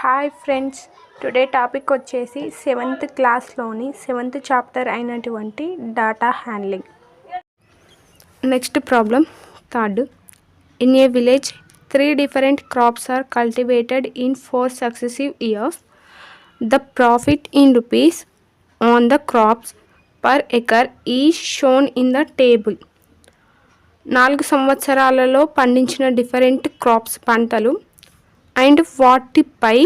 Hi friends, today topic వచ్చేసి 7th క్లాస్లోని 7th chapter అయినటువంటి data handling. Next problem third. In a village 3 different crops are cultivated in 4 successive years. The profit in rupees on the crops per acre is shown in the table. 4 సంవత్సరాలలో పండించిన different crops పంటలు and వాటిపై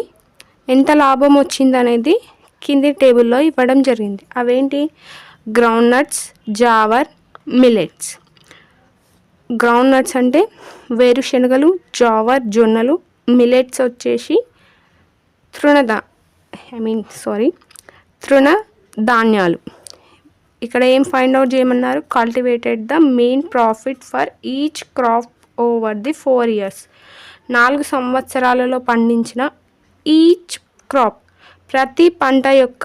ఎంత లాభం వచ్చిందనేది కింది టేబుల్లో ఇవ్వడం జరిగింది. అవేంటి? Ground nuts, Jewar, millets. Ground nuts అంటే వేరుశనగలు, జావర్ జొన్నలు, మిల్లెట్స్ వచ్చేసి తృణ ధాన్యాలు. ఇక్కడ ఏం ఫైండ్ అవుట్ చేయమన్నారు? Cultivated the main profit for each crop over the 4 years. 4 సంవత్సరాలలో పండించిన క్రాప్ ప్రతి పంట యొక్క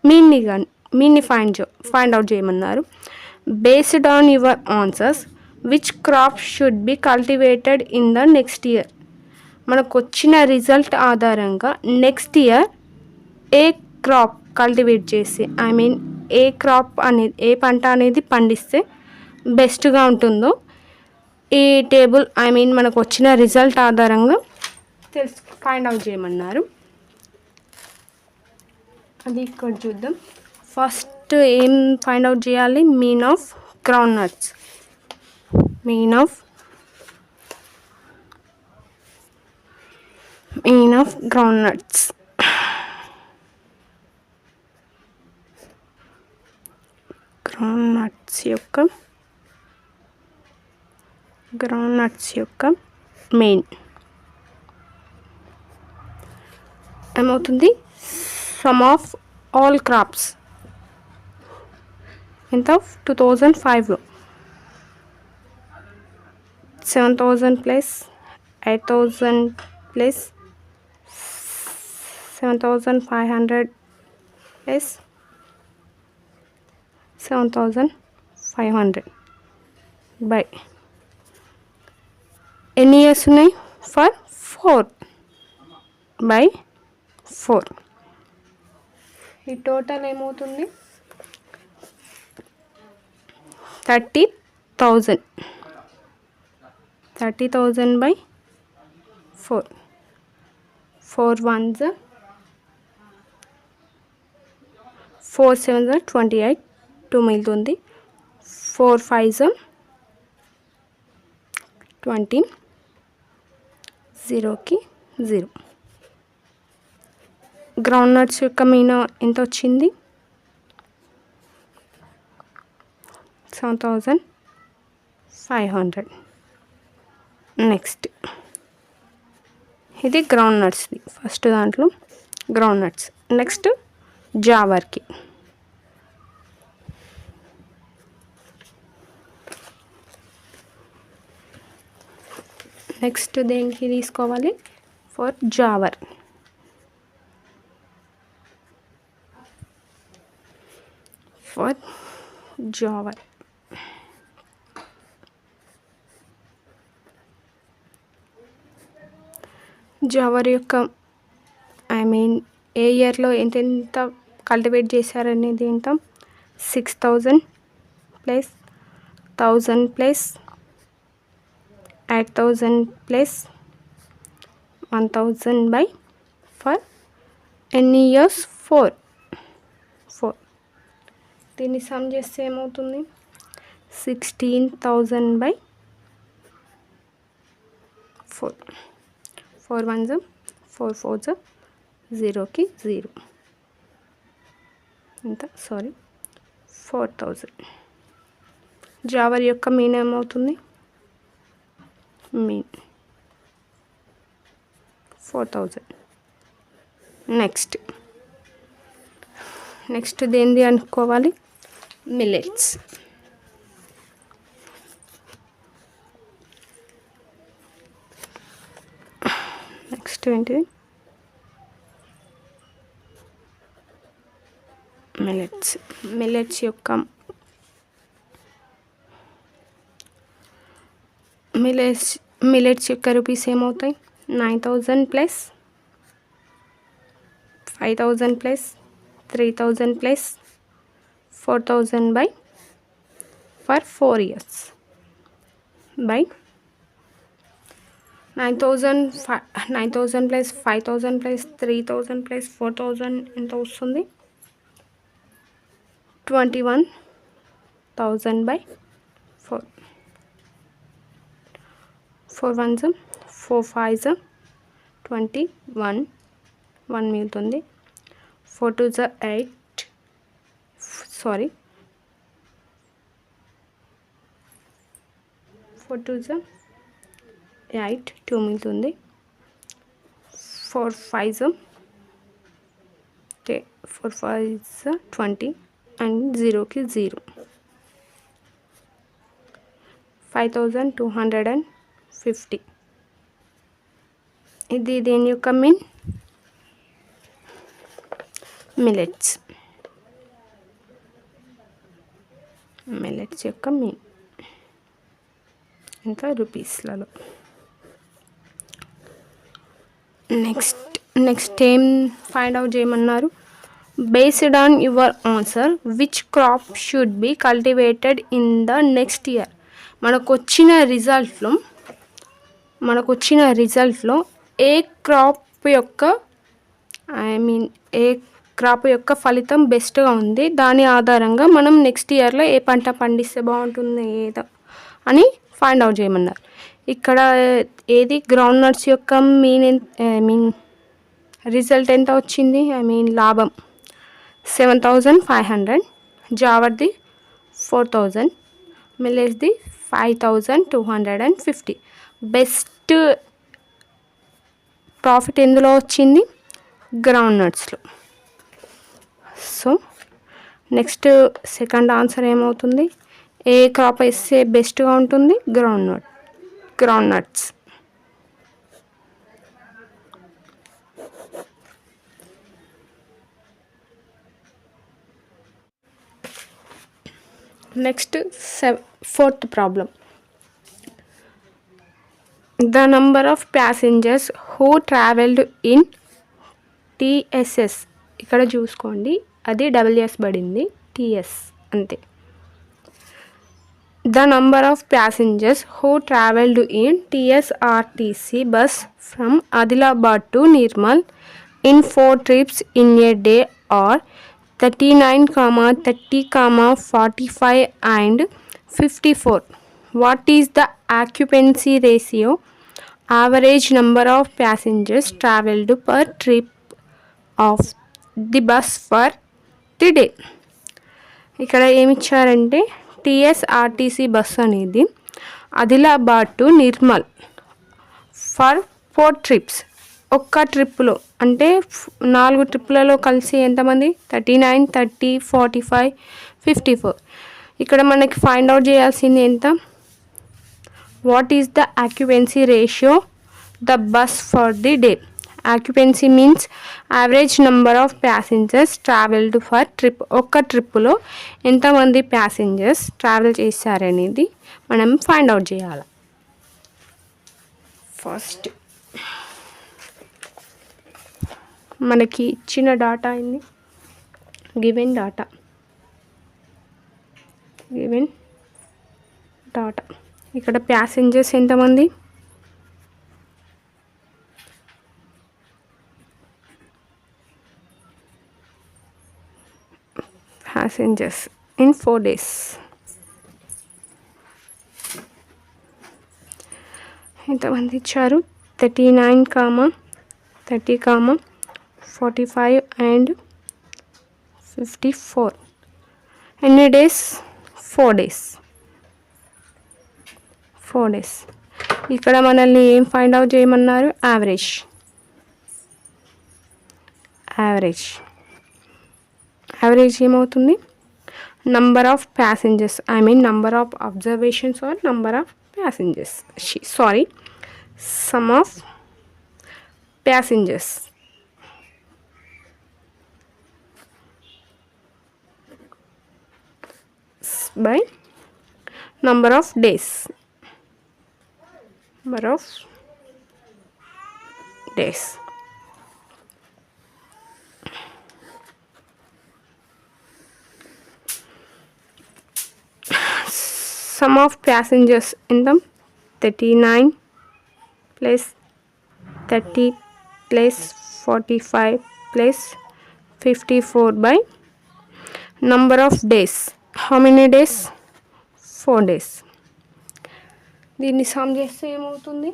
మీన్ని ఫైండ్ అవుట్ చేయమన్నారు. Based on your answers which crop should be cultivated in the next year. మనకు వచ్చిన రిజల్ట్ ఆధారంగా నెక్స్ట్ ఇయర్ ఏ క్రాప్ కల్టివేట్ చేసి ఏ క్రాప్ అనేది ఏ పంట అనేది పండిస్తే బెస్ట్గా ఉంటుందో ఈ టేబుల్ మనకు వచ్చిన రిజల్ట్ ఆధారంగా ఫైండ్ అవుట్ చేయమన్నారు. అది ఇక్కడ చూద్దాం. ఫస్ట్ ఏం ఫైండ్ అవుట్ చేయాలి? Mean of ground nuts. Mean of ground nuts. Ground nuts యొక్క మెయిన్ ఏమవుతుంది? సమ్ ఆఫ్ ఆల్ క్రాప్స్ ఎంత? 2005లో 7,000 ప్లస్ 8,000 ప్లస్ 7,500 ప్లస్ 7,500 బై ఎన్ని ఇయర్స్ ఉన్నాయి? ఫర్ 4/4. ఈ టోటల్ ఏమవుతుంది? 30,000. 30,000 by 4. 4 1s 4 7s 28. 2 మిగులుతుంది. 4 5s 20. 0కి 0. గ్రౌండ్ నట్స్ యొక్క మీన్ ఎంత వచ్చింది? 7,500. నెక్స్ట్ ఇది గ్రౌండ్ నట్స్ది. ఫస్ట్ దాంట్లో గ్రౌండ్ నట్స్. నెక్స్ట్ జావర్కి. నెక్స్ట్ దేనికి తీసుకోవాలి? ఫర్ జావర్. జావర్ యొక్క ఏ ఇయర్లో ఎంత కల్టివేట్ చేశారనేది ఎంత? 6,000 plus 1,000 plus 8,000 plus 1,000 by for ఎన్ని ఇయర్స్? 4. దీన్ని సమ్ చేస్తే ఏమవుతుంది? 16,000 బై 4. 4 1s 4 4s 0కి 0. ఎంత? 4,000. జావర్ యొక్క మీన్ ఏమవుతుంది? మీన్ 4,000. నెక్స్ట్ దేనిది అనుకోవాలి? మిల్లెట్స్. నెక్స్ట్ ఏంటిది? మిల్లెట్స్ యొక్క రూపీస్ ఏమవుతాయి? 9,000 plus 5,000 plus 3,000 plus 4,000 by for 4 years by 9,000 plus 5,000 plus 3,000 plus 4,000 ఎంత వస్తుంది 21,000 by 4 4 ones 4 5s 21 1 మిగులుతుంది 4 2s 8 సారీ 4 2s 8 2 మిగులుతుంది 4 5s ఓకే 4 5s 20 అండ్ 0కి 0 5,250 ఇది దేని యొక్క మీన్ మిల్లెట్స్ యొక్క మీన్ ఎంత రూపీస్లలో నెక్స్ట్ ఏం ఫైండ్ అవుట్ చేయమన్నారు based on your answer which crop should be cultivated in the next year మనకు వచ్చిన రిజల్ట్లో ఏ క్రాప్ యొక్క ఫలితం బెస్ట్గా ఉంది దాని ఆధారంగా మనం నెక్స్ట్ ఇయర్లో ఏ పంట పండిస్తే బాగుంటుంది ఏదో అని ఫైండ్ అవుట్ చేయమన్నారు ఇక్కడ ఏది గ్రౌండ్ నట్స్ యొక్క మీన్ రిజల్ట్ ఎంత వచ్చింది లాభం 7,500 జావర్ది 4,000 మిల్లెట్స్ది 5,250 బెస్ట్ ప్రాఫిట్ ఎందులో వచ్చింది గ్రౌండ్ నట్స్లో సో నెక్స్ట్ సెకండ్ ఆన్సర్ ఏమవుతుంది ఏ క్రాప్ వేస్తే బెస్ట్గా ఉంటుంది ground nuts next fourth problem the number of passengers who traveled in TSS ఇక్కడ చూసుకోండి అది WS పడింది TS అంతే the number of passengers who traveled in TSRTC bus from Adilabad to Nirmal in 4 trips in a day are 39, 30, 45 and 54. What is the occupancy ratio? Average number of passengers traveled per trip of the bus for the day. ఇక్కడ ఏమి ఇచ్చారంటే TSRTC bus అనేది Adilabad to Nirmal for 4 trips ఒక్క ట్రిప్లో అంటే 4 ట్రిప్లలో కలిసి ఎంతమంది 39, 30, 45, 54 ఇక్కడ మనకి ఫైండ్ అవుట్ చేయాల్సింది ఎంత what is the occupancy ratio the bus for the day occupancy means average number of passengers travelled for trip ఒక్క ట్రిప్పులో ఎంతమంది ప్యాసింజర్స్ ట్రావెల్ చేశారనేది మనం ఫైండ్ అవుట్ చేయాలి ఫస్ట్ మనకి ఇచ్చిన డాటా అయింది గివెన్ డాటా ఇక్కడ ప్యాసింజర్స్ ఎంతమంది ప్యాసింజర్స్ ఇన్ 4 days ఎంతమంది ఇచ్చారు 39, 30, 45 and 54 ఎన్ని డేస్ 4 days ఇక్కడ మనల్ని ఏం ఫైండ్ అవుట్ చేయమన్నారు యావరేజ్ ఏమవుతుంది number of passengers number of observations or number of passengers sum of passengers by number of days sum of passengers ఎంత 39 plus 30 plus 45 plus 54 by number of days. How many days? 4 days. దీన్ని sum చేస్తే ఏమవుతుంది?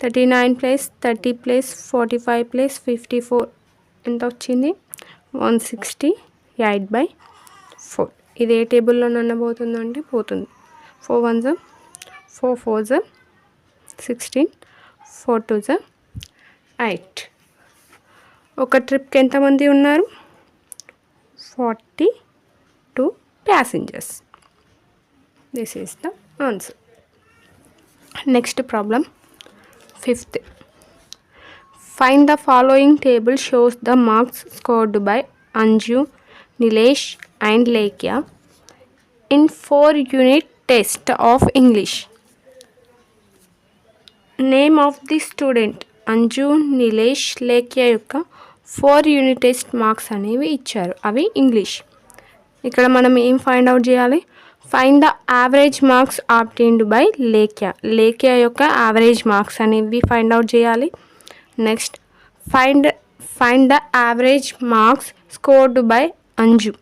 39 plus 30 plus 45 plus 54 ఎంత వచ్చింది? 168/4. ఇది ఏ టేబుల్లో పోతుందంటే పోతుంది. 4 1s 4 4s 16, 4 2s 8. ఒక ట్రిప్కి ఎంతమంది ఉన్నారు? 42 passengers. This is the answer. Next problem, 5th. Find the following table shows the marks scored by Anju, Nilesh and Lekya in 4-unit test of English. Name of the student. Anju, Nilesh, Lekya యొక్క 4-unit test marks అనేవి ఇచ్చారు. అవి English. ఇక్కడ మనం ఏం find out చేయాలి? Find the average marks obtained by Lekhya. Lekhya యొక్క average marks అనేవి ఫైండ్ అవుట్ చేయాలి. Next find the average marks scored by Anju.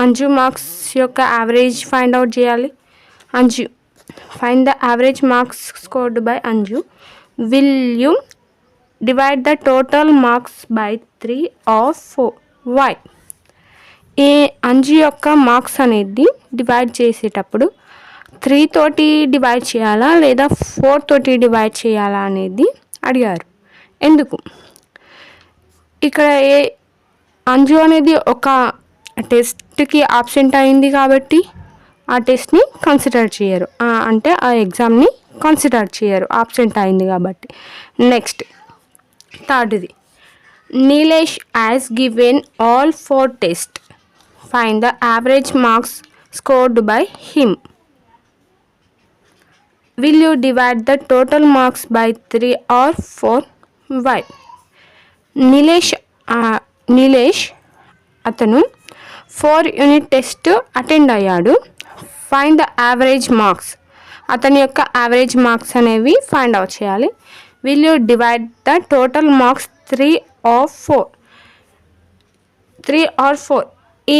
Anju marks యొక్క యావరేజ్ ఫైండ్ అవుట్ చేయాలి. Anju find the average marks scored by Anju. Will you divide the total marks by 3 or 4? Why? ఏ అంజు యొక్క marks అనేది divide చేసేటప్పుడు 3 తోటి divide చేయాలా లేదా 4 తోటి డివైడ్ చేయాలా అనేది అడిగారు. ఎందుకు? ఇక్కడ అంజు అనేది ఒక టెస్ట్కి ఆబ్సెంట్ అయింది కాబట్టి ఆ టెస్ట్ని కన్సిడర్ చేయరు, అంటే ఆ ఎగ్జామ్ని కన్సిడర్ చేయరు, ఆబ్సెంట్ అయింది కాబట్టి. నెక్స్ట్ థర్డ్ది, Nilesh has given all 4 tests. Find the average marks scored by him. Will you divide the total marks by 3 or 4? Why? Nilesh అతను 4-unit టెస్ట్ అటెండ్ అయ్యాడు. Find the average marks. అతని యొక్క యావరేజ్ మార్క్స్ అనేవి find out చేయాలి. Will you divide the total marks 3 or 4? 3 or 4. ఈ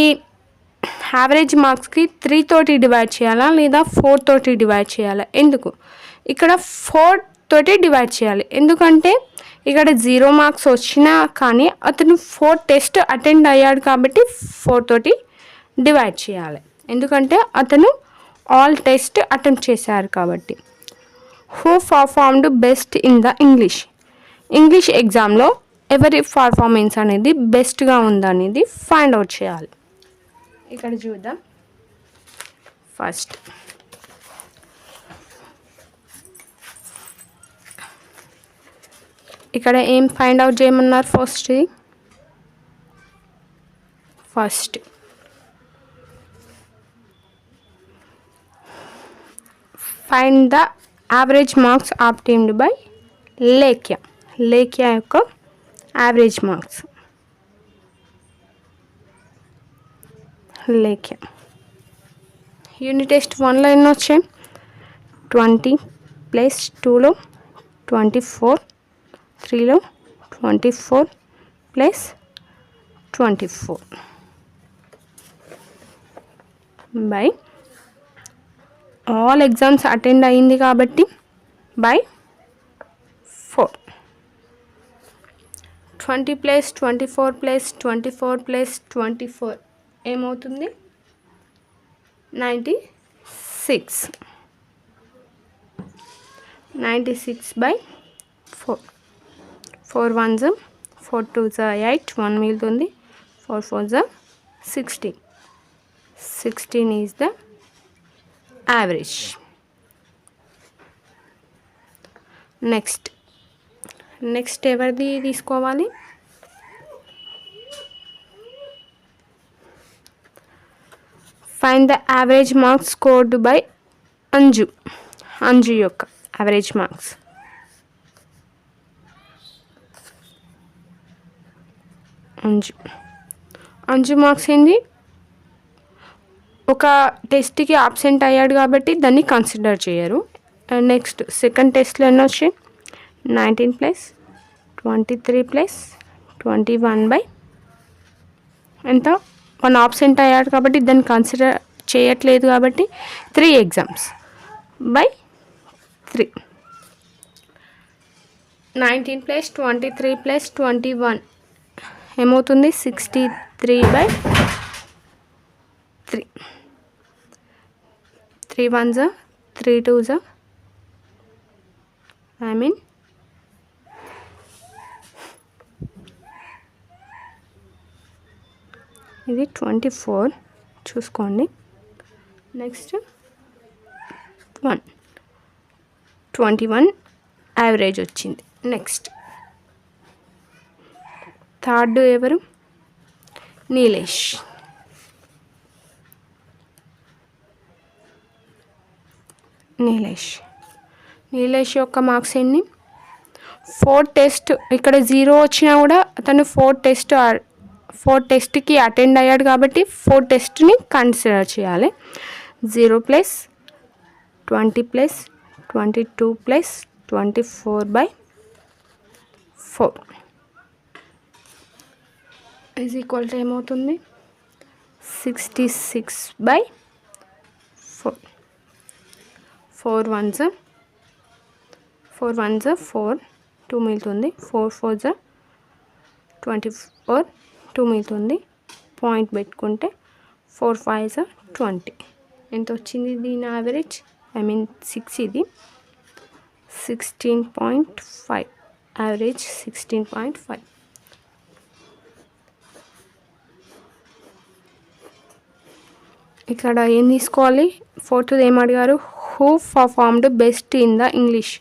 average మార్క్స్కి 3 తోటి divide చేయాలా లేదా 4 తోటి డివైడ్ చేయాలా? ఎందుకు? ఇక్కడ 4 తోటి డివైడ్ చేయాలి. ఎందుకంటే ఇక్కడ 0 మార్క్స్ వచ్చినా కానీ అతను 4 టెస్ట్ అటెండ్ అయ్యాడు కాబట్టి 4 తోటి డివైడ్ చేయాలి. ఎందుకంటే అతను ఆల్ టెస్ట్ అటెంప్ట్ చేశారు కాబట్టి. Who performed best in the English ఎగ్జామ్లో ఎవరి పర్ఫార్మెన్స్ అనేది బెస్ట్గా ఉందనేది ఫైండ్ అవుట్ చేయాలి. ఇక్కడ చూద్దాం. ఫస్ట్ ఇక్కడ ఏం ఫైండ్ అవుట్ చేయమన్నారు? First find the average marks obtained by Lekhya యొక్క average marks. Lekhya unit test 1లో ఎన్ని వచ్చాయి? 20 ప్లస్ 2లో 24, 3లో 24 plus 24 by all exams attend అయ్యింది కాబట్టి బై 4. 20 ప్లస్ 24 ప్లస్ 24 ప్లస్ 24 ఏమవుతుంది? 96. 96 బై 4. 4 1s 4 2s 8, 1 మిగులుతుంది. 4 4s 16. 16 is the average. Next ఎవరిది తీసుకోవాలి? Find the average marks scored by Anju యొక్క యావరేజ్ మార్క్స్. అంజు మార్క్స్ ఏంది? ఒక టెస్ట్కి ఆబ్సెంట్ అయ్యాడు కాబట్టి దాన్ని కన్సిడర్ చేయరు. అండ్ నెక్స్ట్ సెకండ్ టెస్ట్లో ఎన్ని వచ్చాయి? 19 ప్లస్ 23 ప్లస్ 21 ఎంత? 1 ఆబ్సెంట్ అయ్యాడు కాబట్టి దాన్ని కన్సిడర్ చేయట్లేదు కాబట్టి 3 ఎగ్జామ్స్ బై 3. 19 ప్లస్ 23 ప్లస్ 21 ఏమవుతుంది? 63/3. 3 1s 3 2s ఇది 24 చూసుకోండి. నెక్స్ట్ 21 యావరేజ్ వచ్చింది. నెక్స్ట్ థర్డ్ ఎవరు? నీలేష్. నీలేష్ యొక్క మార్క్స్ ఎన్ని? 4 టెస్ట్. ఇక్కడ 0 వచ్చినా కూడా అతను 4 టెస్ట్కి అటెండ్ అయ్యాడు కాబట్టి 4 టెస్ట్ని కన్సిడర్ చేయాలి. 0 plus 20 plus 22 plus 24/4 is equal to ఏమవుతుంది? 66/4. 4 1s 4, 2 మిగులుతుంది. 4 4s 24, 2 మిగులుతుంది. పాయింట్ పెట్టుకుంటే 4 5s 20. ఎంత వచ్చింది దీని యావరేజ్? 6. ఇది 16.5. యావరేజ్ 16.5. ఇక్కడ ఏం తీసుకోవాలి? 4th ఏం అడిగారు? Who performed best in the English.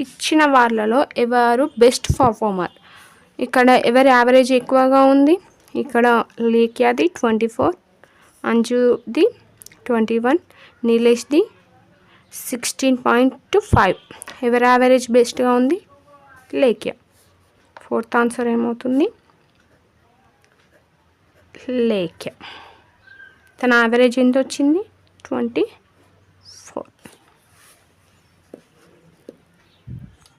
ఇచ్చిన వాళ్ళలో ఎవరు బెస్ట్ పర్ఫార్మర్? ఇక్కడ ఎవరి యావరేజ్ ఎక్కువగా ఉంది? ఇక్కడ లేఖ్యాది 24, అంజుది 21, నీలేష్ది 16.5. ఎవరి యావరేజ్ బెస్ట్గా ఉంది? లేఖ్య. 4th ఆన్సర్ ఏమవుతుంది? లేఖ్య. తన యావరేజ్ ఎంత వచ్చింది? 24.